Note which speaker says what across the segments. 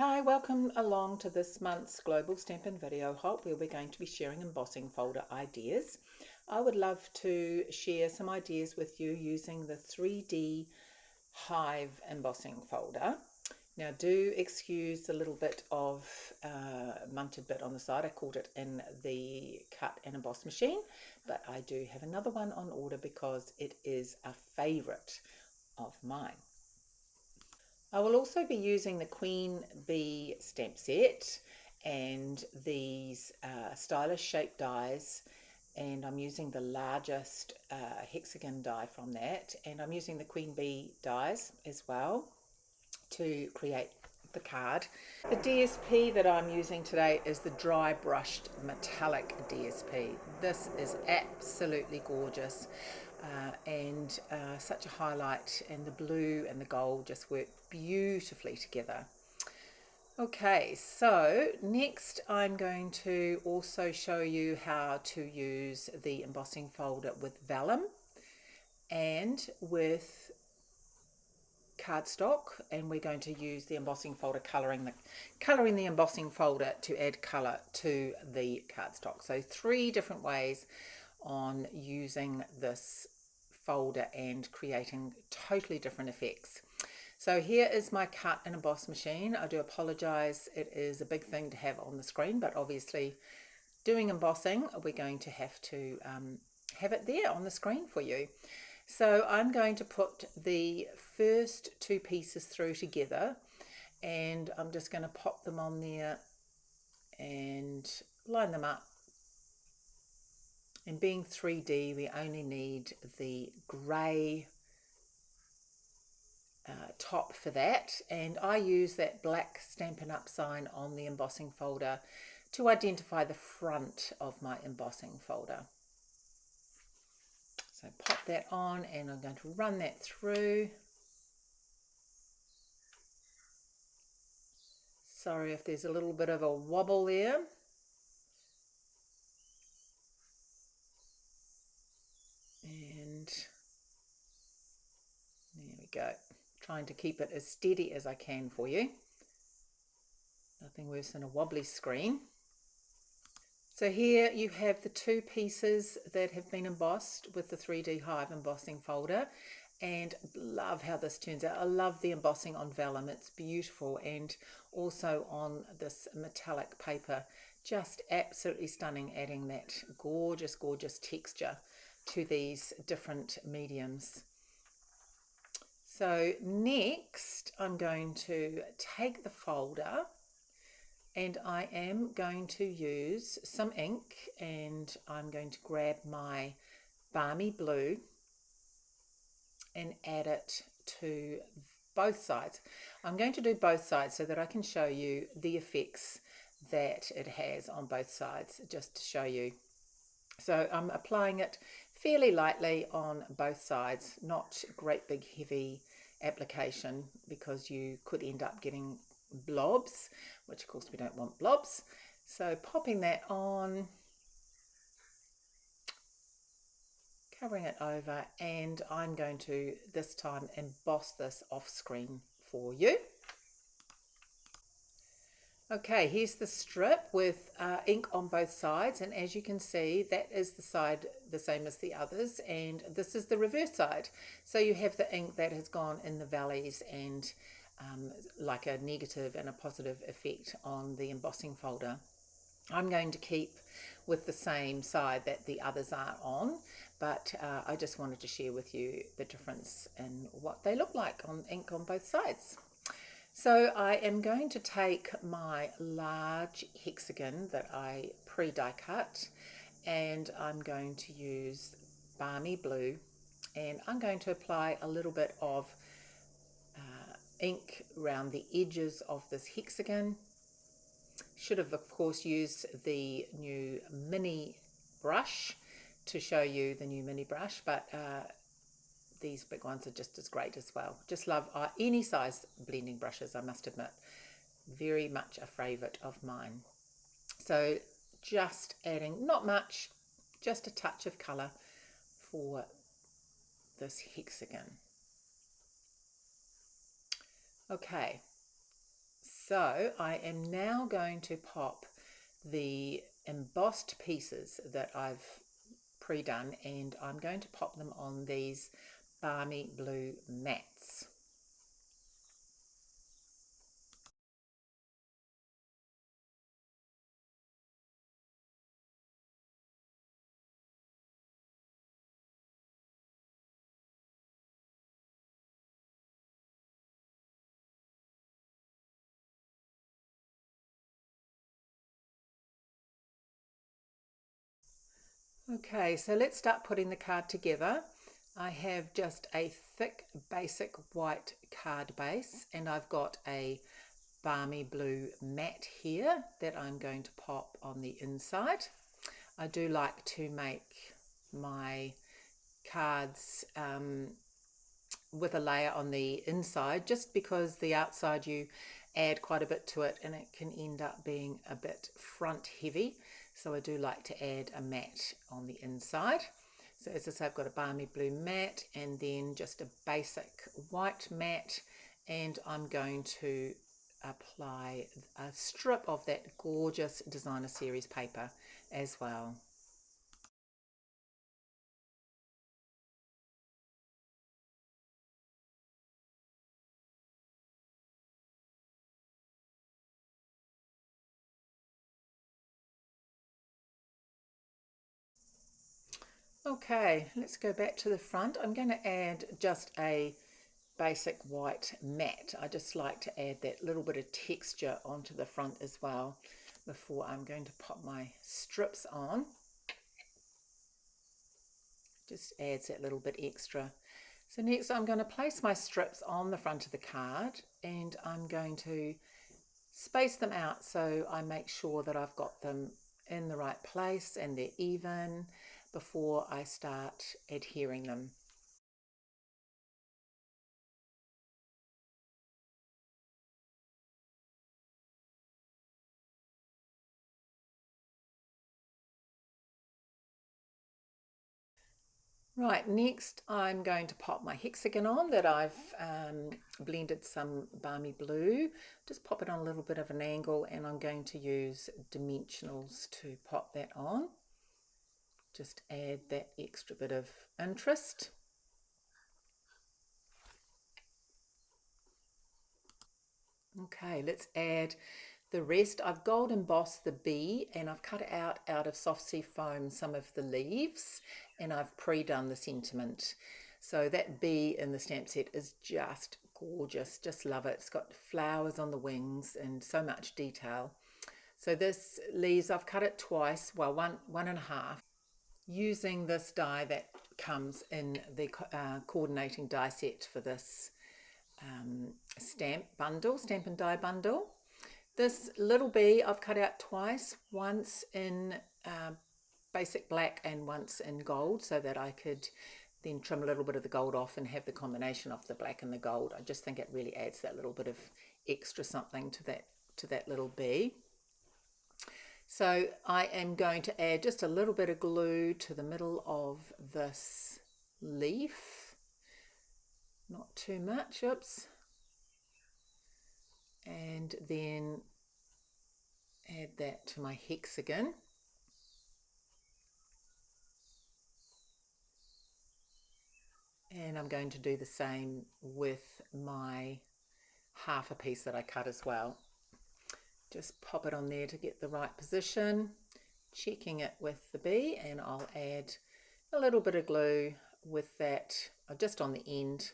Speaker 1: Hi, welcome along to this month's Global Stampin Video Hop, where we're going to be sharing embossing folder ideas. I would love to share some ideas with you using the 3D Hive Embossing Folder. Now do excuse the little bit of munted bit on the side. I caught it in the cut and emboss machine, but I do have another one on order because it is a favourite of mine. I will also be using the Queen Bee stamp set and these stylish shape dies, and I'm using the largest hexagon die from that, and I'm using the Queen Bee dies as well to create the card. The DSP that I'm using today is the dry brushed metallic DSP. This is absolutely gorgeous. And such a highlight, and the blue and the gold just work beautifully together. Okay, so next I'm going to also show you how to use the embossing folder with vellum and with cardstock, and we're going to use the embossing folder colouring the embossing folder to add colour to the cardstock. So 3 different ways on using this folder and creating totally different effects. So here is my cut and emboss machine. I do apologize, it is a big thing to have on the screen, but obviously doing embossing we're going to have to have it there on the screen for you. So I'm going to put the first 2 pieces through together, and I'm just going to pop them on there and line them up. And being 3D, we only need the grey top for that, and I use that black Stampin' Up sign on the embossing folder to identify the front of my embossing folder. So pop that on, and I'm going to run that through. Sorry if there's a little bit of a wobble there. And there we go. Trying to keep it as steady as I can for you. Nothing worse than a wobbly screen. So here you have the 2 pieces that have been embossed with the 3D Hive embossing folder, and love how this turns out. I love the embossing on vellum, it's beautiful, and also on this metallic paper, just absolutely stunning, adding that gorgeous texture to these different mediums. So next I'm going to take the folder, and I am going to use some ink, and I'm going to grab my balmy blue and add it to both sides. I'm going to do both sides so that I can show you the effects that it has on both sides, just to show you. So I'm applying it fairly lightly on both sides, not great big heavy application, because you could end up getting blobs, which of course we don't want blobs. So popping that on, covering it over, and I'm going to this time emboss this off screen for you. Okay, here's the strip with ink on both sides, and as you can see, that is the side the same as the others, and this is the reverse side. So you have the ink that has gone in the valleys, and like a negative and a positive effect on the embossing folder. I'm going to keep with the same side that the others are on, but I just wanted to share with you the difference in what they look like on ink on both sides. So I am going to take my large hexagon that I pre-die cut, and I'm going to use balmy blue, and I'm going to apply a little bit of ink around the edges of this hexagon. Should have of course used the new mini brush to show you the new mini brush, but these big ones are just as great as well. Just love any size blending brushes, I must admit. Very much a favourite of mine. So just adding, not much, just a touch of colour for this hexagon. Okay, So I am now going to pop the embossed pieces that I've pre-done, and I'm going to pop them on these balmy blue mats. Okay, so let's start putting the card together. I have just a thick basic white card base, and I've got a balmy blue mat here that I'm going to pop on the inside. I do like to make my cards with a layer on the inside, just because the outside you add quite a bit to it and it can end up being a bit front heavy. So I do like to add a mat on the inside. So as I say, I've got a balmy blue mat and then just a basic white mat, and I'm going to apply a strip of that gorgeous designer series paper as well. Okay, let's go back to the front. I'm going to add just a basic white mat. I just like to add that little bit of texture onto the front as well before I'm going to pop my strips on. Just adds that little bit extra. So next I'm going to place my strips on the front of the card, and I'm going to space them out so I make sure that I've got them in the right place and they're even before I start adhering them. Right, next I'm going to pop my hexagon on that I've blended some balmy blue. Just pop it on a little bit of an angle, and I'm going to use dimensionals to pop that on. Just add that extra bit of interest. Okay, let's add the rest. I've gold embossed the bee, and I've cut out of soft sea foam some of the leaves, and I've pre-done the sentiment. So that bee in the stamp set is just gorgeous, just love it. It's got flowers on the wings and so much detail. So this leaves, I've cut it twice, well, one and a half, using this die that comes in the coordinating die set for this stamp and die bundle. This little bee I've cut out twice, once in basic black and once in gold, so that I could then trim a little bit of the gold off and have the combination of the black and the gold. I just think it really adds that little bit of extra something to that little bee. So I am going to add just a little bit of glue to the middle of this leaf, not too much, oops, and then add that to my hexagon. And I'm going to do the same with my half a piece that I cut as well. Just pop it on there to get the right position, checking it with the bee, and I'll add a little bit of glue with that just on the end.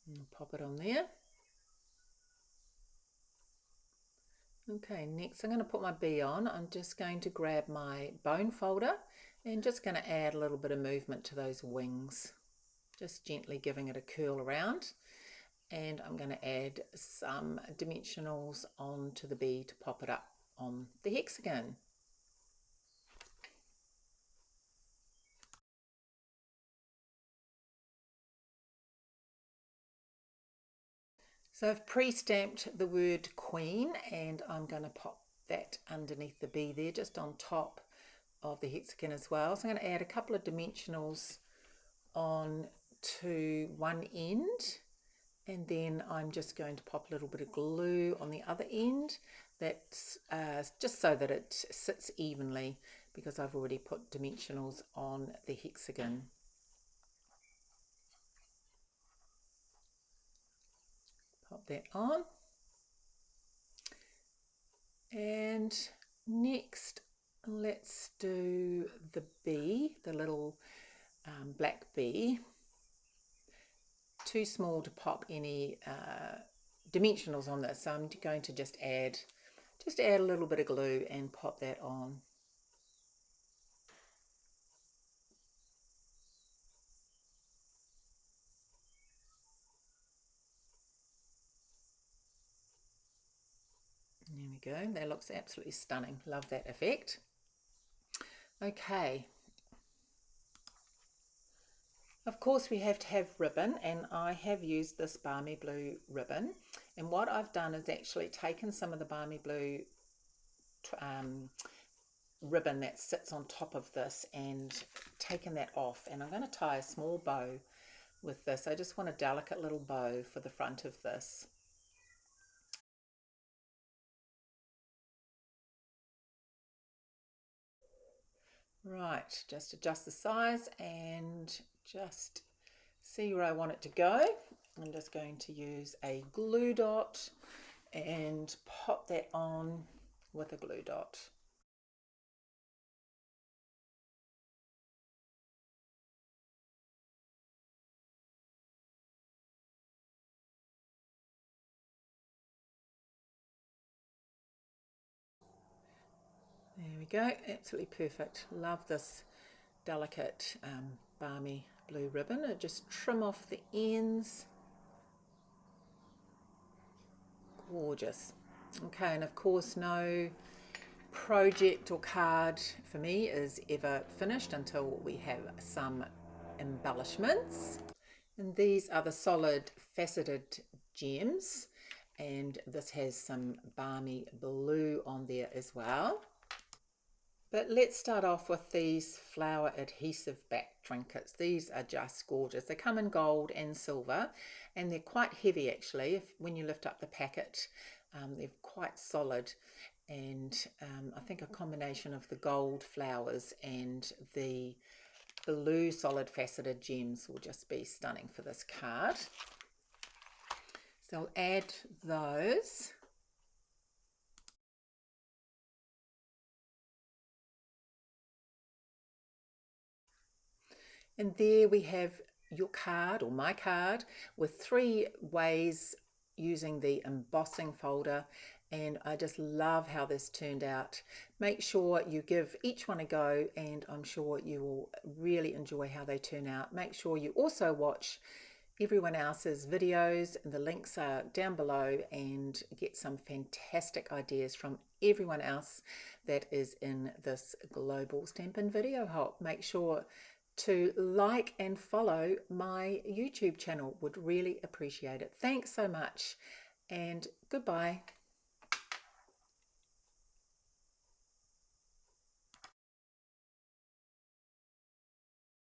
Speaker 1: And pop it on there. Okay, next I'm going to put my bee on. I'm just going to grab my bone folder and just going to add a little bit of movement to those wings, just gently giving it a curl around. And I'm going to add some dimensionals onto the bee to pop it up on the hexagon. So I've pre-stamped the word Queen, and I'm going to pop that underneath the bee there, just on top of the hexagon as well. So I'm going to add a couple of dimensionals on to one end, and then I'm just going to pop a little bit of glue on the other end. That's just so that it sits evenly, because I've already put dimensionals on the hexagon. Pop that on. And next, let's do the bee, the little black bee. Too small to pop any dimensionals on this, so I'm going to just add a little bit of glue and pop that on. There we go. That looks absolutely stunning. Love that effect. Okay. Of course, we have to have ribbon, and I have used this balmy blue ribbon. And what I've done is actually taken some of the balmy blue ribbon that sits on top of this and taken that off. And I'm going to tie a small bow with this. I just want a delicate little bow for the front of this. Right, just adjust the size and just see where I want it to go. I'm just going to use a glue dot and pop that on with a glue dot. There we go, absolutely perfect. Love this delicate balmy blue ribbon. I just trim off the ends. Gorgeous. Okay, and of course no project or card for me is ever finished until we have some embellishments. And these are the solid faceted gems, and this has some balmy blue on there as well. But let's start off with these flower adhesive back trinkets. These are just gorgeous. They come in gold and silver, and they're quite heavy actually. When you lift up the packet, they're quite solid. And I think a combination of the gold flowers and the blue solid faceted gems will just be stunning for this card. So I'll add those. And there we have your card, or my card, with 3 ways using the embossing folder, and I just love how this turned out. Make sure you give each one a go, and I'm sure you will really enjoy how they turn out. Make sure you also watch everyone else's videos, and the links are down below, and get some fantastic ideas from everyone else that is in this global Stampin' Video Hop. Make sure to like and follow my YouTube channel. Would really appreciate it. Thanks so much, and goodbye.